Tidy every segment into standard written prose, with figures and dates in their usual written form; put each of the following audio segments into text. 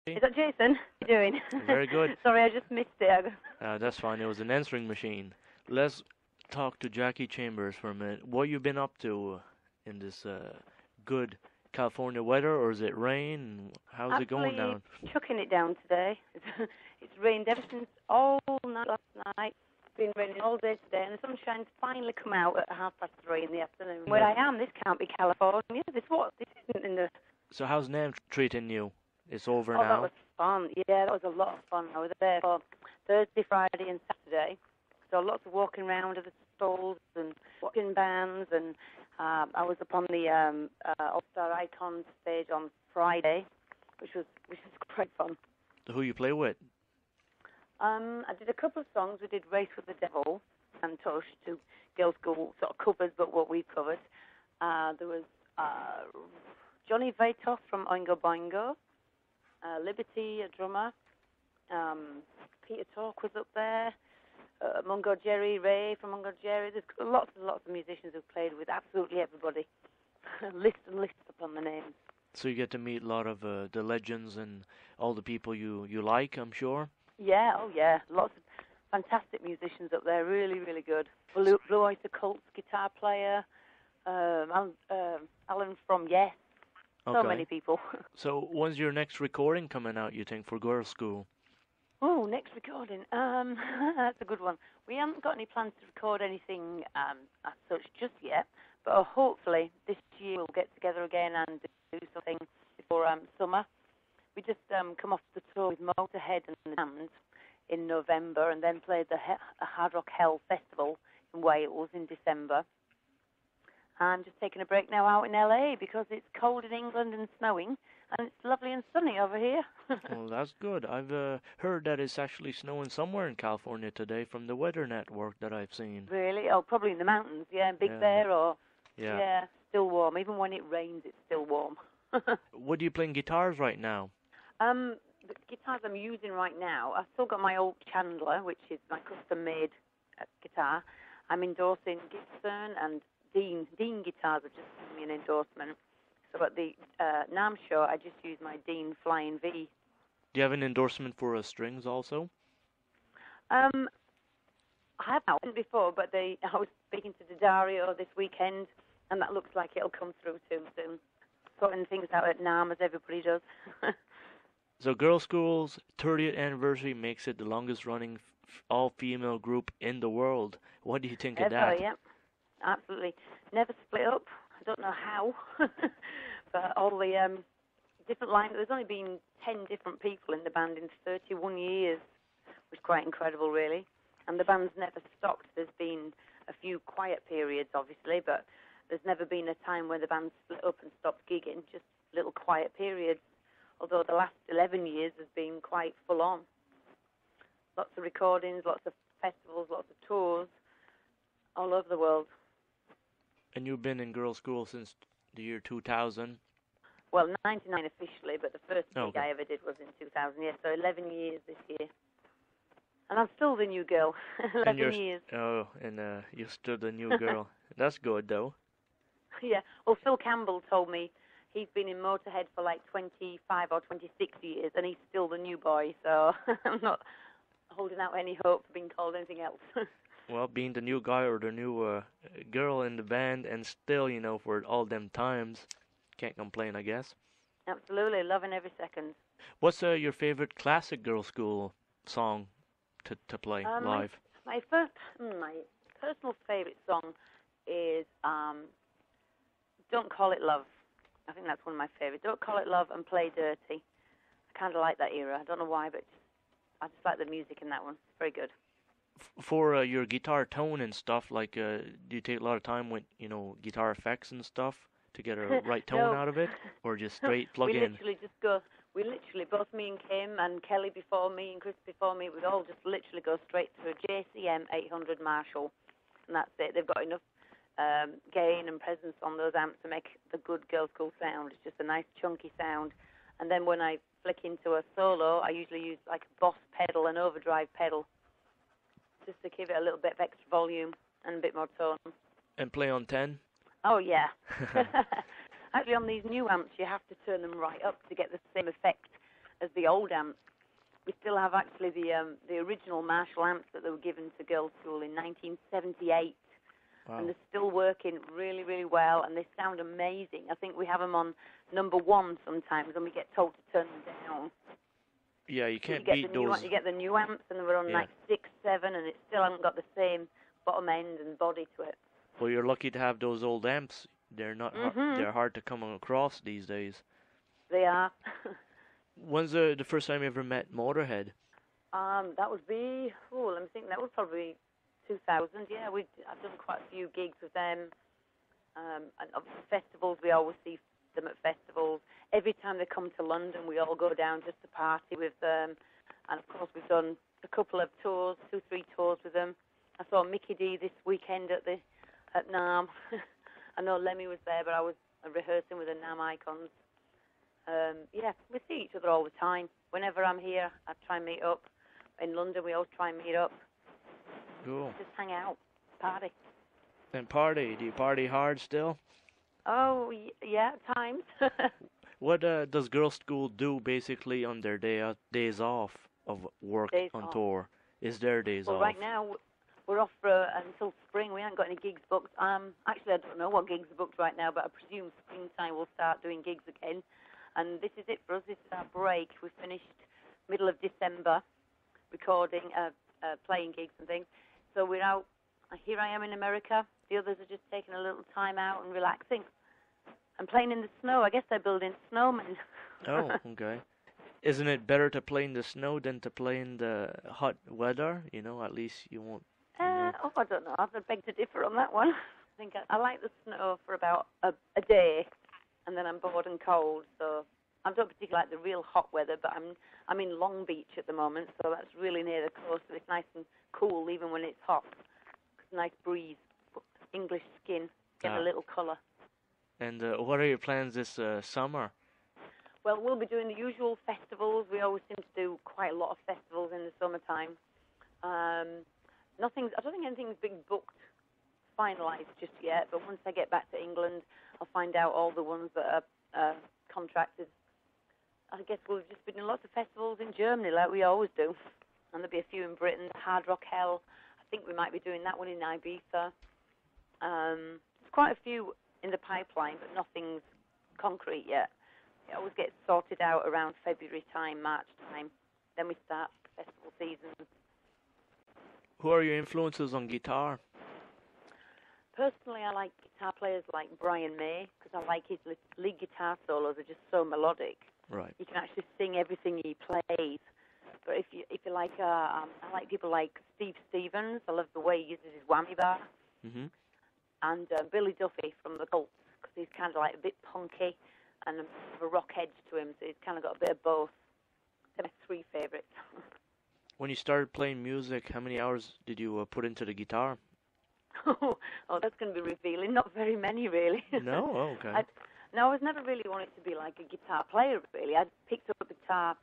Is that Jason? How you doing? Very good. Sorry, I just missed it. That's fine. It was an answering machine. Let's talk to Jackie Chambers for a minute. What you been up to in this good California weather, or is it rain? How's it going Absolutely down? chucking it down today. It's rained ever since all night last night. It's been raining all day today, and the sunshine's finally come out at 3:30 in the afternoon. Where I am, this can't be California. This isn't in the... So how's NAM treating you? It's over Oh, that now. was fun. Yeah, that was a lot of fun. I was there for Thursday, Friday, and Saturday. So lots of walking around at the stalls and watching bands, and I was up on the All-Star Icon stage on Friday, which was great fun. Who you play with? I did a couple of songs. We did Race with the Devil and Tush, two Girlschool sort of covers, but what we covered. There was Johnny Vaitos from Oingo Boingo, Liberty, a drummer. Peter Tork was up there. Mungo Jerry, Ray from Mungo Jerry. There's lots and lots of musicians who've played with absolutely everybody. Lists and lists upon the names. So you get to meet a lot of the legends and all the people you like, I'm sure. Yeah, oh yeah, lots of fantastic musicians up there, really, really good. Blue Oyster Cult's guitar player, Alan from Yes, so Okay. many people. So when's your next recording coming out, you think, for Girlschool? Oh, next recording. That's a good one. We haven't got any plans to record anything as such just yet, but hopefully this year we'll get together again and do something before summer. We just come off the tour with Motörhead and the band in November, and then played the Hard Rock Hell Festival in Wales in December. I'm just taking a break now out in LA because it's cold in England and snowing, and it's lovely and sunny over here. Well, that's good. I've heard that it's actually snowing somewhere in California today from the weather network that I've seen. Really? Oh, probably in the mountains, yeah, in Big Yeah. Bear, or Yeah. still warm. Even when it rains, it's still warm. What do you playing guitars right now? The guitars I'm using right now, I've still got my old Chandler, which is my custom-made guitar. I'm endorsing Gibson and Dean. Dean guitars have just given me an endorsement. So at the NAMM show, I just used my Dean Flying V. Do you have an endorsement for strings also? I have had one before, but I was speaking to Dario this weekend, and that looks like it'll come through too soon. Sorting things out at NAMM, as everybody does. So Girlschool's 30th anniversary makes it the longest running all-female group in the world. What do you think of that? Yeah, absolutely. Never split up. I don't know how, but all the different lines. There's only been 10 different people in the band in 31 years, which is quite incredible, really. And the band's never stopped. There's been a few quiet periods, obviously, but there's never been a time where the band split up and stopped gigging, just little quiet periods. Although the last 11 years has been quite full on. Lots of recordings, lots of festivals, lots of tours, all over the world. And you've been in Girlschool since the year 2000? Well, 99 officially, but the first gig Okay. I ever did was in 2000, yeah, so 11 years this year. And I'm still the new girl, 11 years. Oh, and you're still the new girl. That's good, though. Yeah, well, Phil Campbell told me he's been in Motörhead for like 25 or 26 years, and he's still the new boy, so I'm not holding out any hope for being called anything else. Well, being the new guy or the new girl in the band, and still, for all them times, can't complain, I guess. Absolutely, loving every second. What's your favorite classic Girlschool song to play live? My personal favorite song is Don't Call It Love. I think that's one of my favorites. Don't Call It Love and Play Dirty. I kind of like that era. I don't know why, but I just like the music in that one. It's very good. For your guitar tone and stuff, like, do you take a lot of time with, guitar effects and stuff to get a right tone No. out of it? Or just straight plug in? We literally, both me and Kim and Kelly before me and Chris before me, we'd all just literally go straight to a JCM 800 Marshall. And that's it. They've got enough gain and presence on those amps to make the good Girlschool sound. It's just a nice chunky sound. And then when I flick into a solo, I usually use like a Boss pedal, an overdrive pedal, just to give it a little bit of extra volume and a bit more tone. And play on 10? Oh, yeah. Actually, on these new amps, you have to turn them right up to get the same effect as the old amps. We still have actually the original Marshall amps that they were given to Girlschool in 1978. Wow. And they're still working really, really well, and they sound amazing. I think we have them on number 1 sometimes, and we get told to turn them down. Yeah, you can't So beat those. You get the new amps, and we're on like 6, 7, and it still hasn't got the same bottom end and body to it. Well, you're lucky to have those old amps. They're not. They're hard to come across these days. They are. When's the first time you ever met Motörhead? That would be. Oh, let me think. That was probably 2000. Yeah, I've done quite a few gigs with them. And obviously festivals, we always see them at festivals. Every time they come to London, we all go down just to party with them. And of course, we've done a couple of tours, 2, 3 tours with them. I saw Mickey D this weekend at NAMM. I know Lemmy was there, but I was rehearsing with the NAMM icons. Yeah, we see each other all the time. Whenever I'm here, I try and meet up. In London, we always try and meet up. Cool. Just hang out, party. And party? Do you party hard still? Oh, yeah, at times. What does Girlschool do basically on their days off of work on tour? Is their days off? Well, right now, we're off for until spring. We haven't got any gigs booked. Actually, I don't know what gigs are booked right now, but I presume springtime we'll start doing gigs again. And this is it for us. This is our break. We finished middle of December recording, playing gigs and things. So we're out. Here I am in America. The others are just taking a little time out and relaxing. And playing in the snow. I guess they're building snowmen. Oh, okay. Isn't it better to play in the snow than to play in the hot weather? You know, at least you won't... I don't know. I beg to differ on that one. I think I like the snow for about a day, and then I'm bored and cold. So I don't particularly like the real hot weather, but I'm in Long Beach at the moment, so that's really near the coast. So it's nice and cool even when it's hot. Nice breeze, English skin, getting a little colour. And what are your plans this summer? Well, we'll be doing the usual festivals. We always seem to do quite a lot of festivals in the summertime. I don't think anything's been booked, finalised just yet, but once I get back to England, I'll find out all the ones that are contracted. I guess we'll just be doing lots of festivals in Germany like we always do. And there'll be a few in Britain, Hard Rock Hell. I think we might be doing that one in Ibiza. There's quite a few in the pipeline, but nothing's concrete yet. It always gets sorted out around February time, March time. Then we start festival season. Who are your influences on guitar? Personally, I like guitar players like Brian May, because I like his lead guitar solos. They're just so melodic. Right. You can actually sing everything he plays. But if you like, I like people like Steve Stevens. I love the way he uses his whammy bar. Mm-hmm. And Billy Duffy from the Colts, because he's kind of like a bit punky and a rock edge to him, so he's kind of got a bit of both. They're my 3 favourites. When you started playing music, how many hours did you put into the guitar? Oh, that's going to be revealing. Not very many, really. No? Oh, okay. I was never really wanted to be like a guitar player, really. I picked up a guitar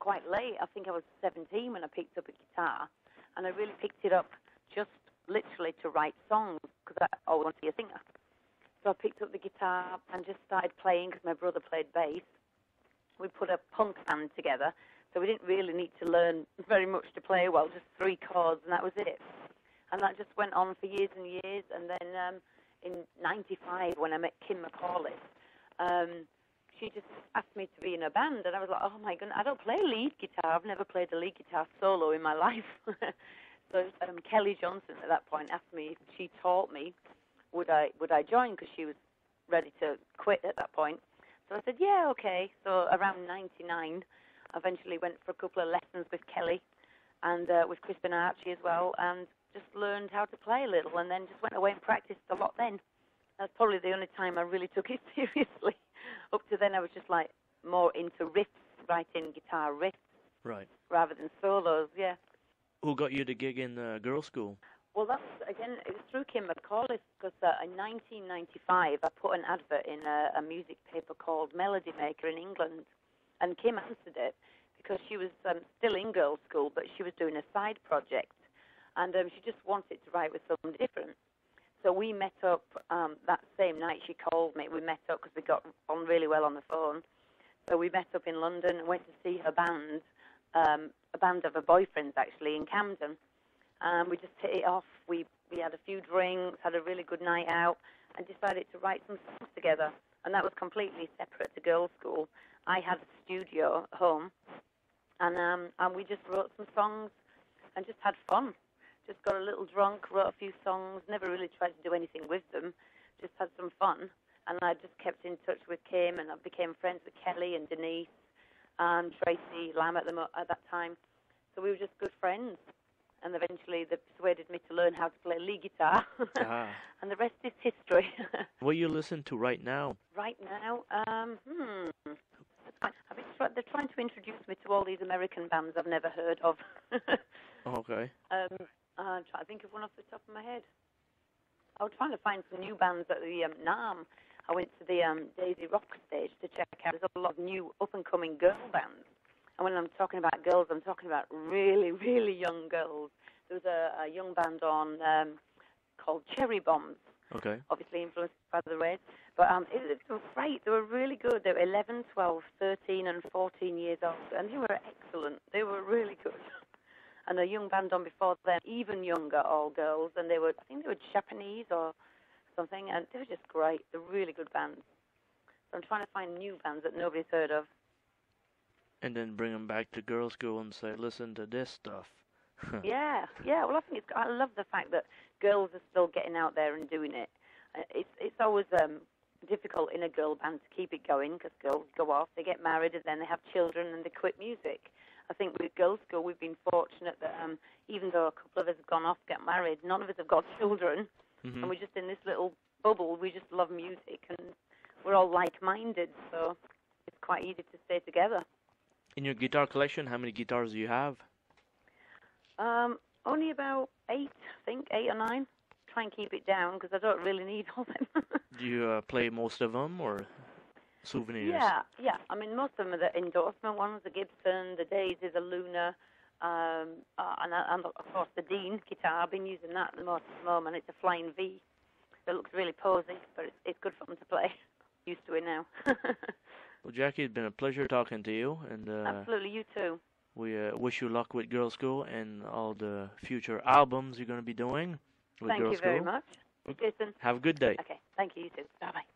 quite late. I think I was 17 when I picked up a guitar, and I really picked it up just literally to write songs, because I always wanted to be a singer. So I picked up the guitar and just started playing, because my brother played bass. We put a punk band together, so we didn't really need to learn very much to play well, just 3 chords, and that was it. And that just went on for years and years, and then in 95, when I met Kim McCallis, she just asked me to be in a band, and I was like, oh my goodness, I don't play lead guitar. I've never played a lead guitar solo in my life. So Kelly Johnson at that point asked me if she taught me, would I join, because she was ready to quit at that point. So I said, yeah, okay. So around 99, I eventually went for a couple of lessons with Kelly and with Crispin Archie as well, and just learned how to play a little, and then just went away and practiced a lot then. That's probably the only time I really took it seriously. Up to then, I was just like more into riffs, writing guitar riffs, right, rather than solos. Yeah. Who got you the gig in Girlschool? Well, it was through Kim McCallis, because in 1995, I put an advert in a music paper called Melody Maker in England, and Kim answered it because she was still in Girlschool, but she was doing a side project, and she just wanted to write with someone different. So we met up that same night she called me. We met up because we got on really well on the phone. So we met up in London and went to see her band, a band of her boyfriends actually in Camden. We just hit it off. We had a few drinks, had a really good night out, and decided to write some songs together. And that was completely separate to Girlschool. I had a studio at home, and we just wrote some songs and just had fun. Just got a little drunk, wrote a few songs, never really tried to do anything with them, just had some fun. And I just kept in touch with Kim, and I became friends with Kelly and Denise and Tracy Lamb at that time. So we were just good friends. And eventually they persuaded me to learn how to play lead guitar. And the rest is history. What you listen to right now? Right now? They're trying to introduce me to all these American bands I've never heard of. Okay. I'm trying to think of one off the top of my head. I was trying to find some new bands at the NAMM. I went to the Daisy Rock stage to check out. There's a lot of new up-and-coming girl bands. And when I'm talking about girls, I'm talking about really, really young girls. There was a young band on called Cherry Bombs. Okay. Obviously influenced by the Reds. But it was great. They were really good. They were 11, 12, 13, and 14 years old. And they were excellent. They were really good. And a young band on before them, even younger, all girls. And I think they were Japanese or something. And they were just great. They're really good bands. So I'm trying to find new bands that nobody's heard of. And then bring them back to Girlschool and say, listen to this stuff. Yeah. Well, I love the fact that girls are still getting out there and doing it. It's always difficult in a girl band to keep it going because girls go off, they get married, and then they have children and they quit music. I think with Girlschool we've been fortunate that even though a couple of us have gone off, get married, none of us have got children, and we're just in this little bubble. We just love music, and we're all like-minded, so it's quite easy to stay together. In your guitar collection, how many guitars do you have? Only about 8, I think, 8 or 9. Try and keep it down because I don't really need all them. Do you play most of them or souvenirs? Yeah. I mean, most of them are the endorsement ones, the Gibson, the Daisy, the Luna, and of course the Dean guitar. I've been using that the most at the moment. It's a Flying V. It looks really posy, but it's good for them to play. Used to it now. Well, Jackie, it's been a pleasure talking to you. And absolutely, you too. We wish you luck with Girlschool and all the future albums you're going to be doing with Girlschool. Thank you very much. Jason. Have a good day. Okay, thank you, you too. Bye-bye.